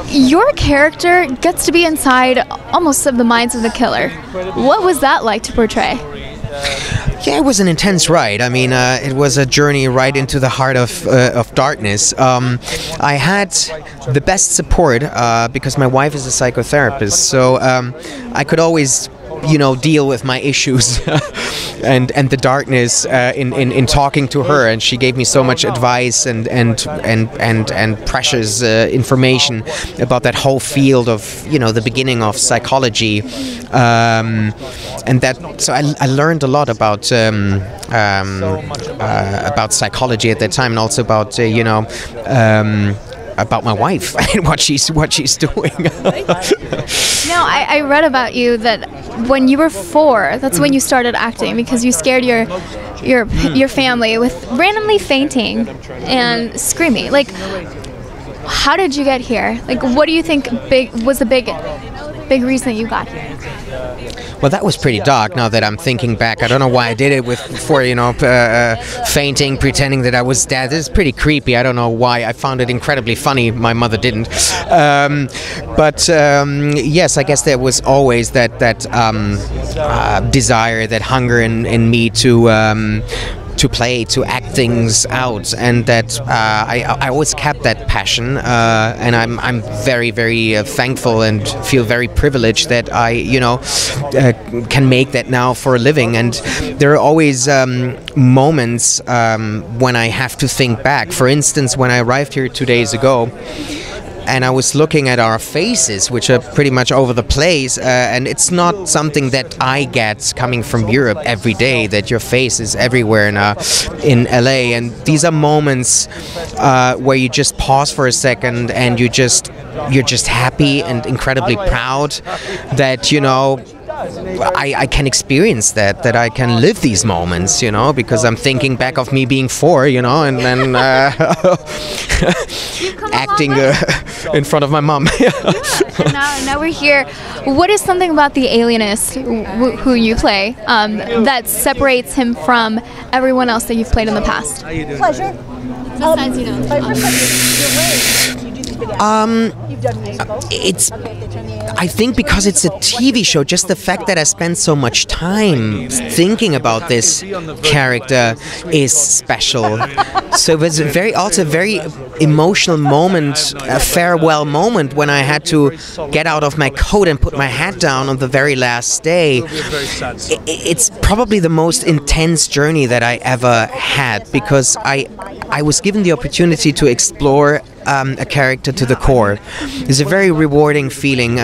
Your character gets to be inside almost of the minds of the killer. What was that like to portray? Yeah, it was an intense ride. I mean, it was a journey right into the heart of darkness. I had the best support because my wife is a psychotherapist, so I could always, you know, deal with my issues and the darkness in talking to her, and she gave me so much advice and precious information about that whole field of, you know, the beginning of psychology, and that, so I learned a lot about psychology at that time, and also about you know, about my wife and what she's doing. Now, I read about you that when you were 4, that's when you started acting, because you scared your family with randomly fainting and screaming. Like, how did you get here? Like, what do you think was the big reason that you got here? Well, that was pretty dark. Now that I'm thinking back, I don't know why I did it before, you know, fainting, pretending that I was dead. It's pretty creepy. I don't know why. I found it incredibly funny. My mother didn't. But yes, I guess there was always that desire, that hunger in me to play, to act things out, and that I always kept that passion, and I'm very, very thankful and feel very privileged that I, you know, can make that now for a living. And there are always moments when I have to think back. For instance, when I arrived here 2 days ago, and I was looking at our faces, which are pretty much over the place, and it's not something that I get coming from Europe every day, that your face is everywhere in LA. And these are moments where you just pause for a second, and you're just happy and incredibly proud that, you know, I can experience that I can live these moments, you know, because I'm thinking back of me being 4, you know, and then acting in front of my mom. And now we're here. What is something about the Alienist, who you play, that separates him from everyone else that you've played in the past? Pleasure. Besides, you know, I think because it's a TV show, just the fact that I spend so much time thinking about this character is special. So it was also a very emotional moment, a farewell moment, when I had to get out of my coat and put my hat down on the very last day. It's probably the most intense journey that I ever had, because I was given the opportunity to explore a character to the core. It's a very rewarding feeling.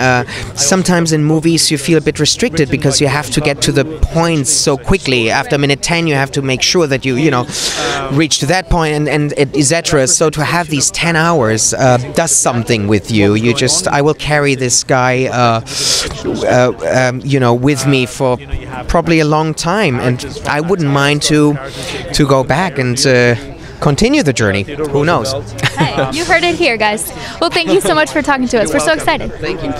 Sometimes in movies you feel a bit restricted because you have to get to the points so quickly. After minute 10 you have to make sure that you know, reach to that point and etc. So to have these 10 hours does something with you. I will carry this guy you know, with me for probably a long time, and I wouldn't mind to go back and continue the journey. Who knows? Hey, you heard it here, guys. Well, thank you so much for talking to us. We're so excited. Thank you.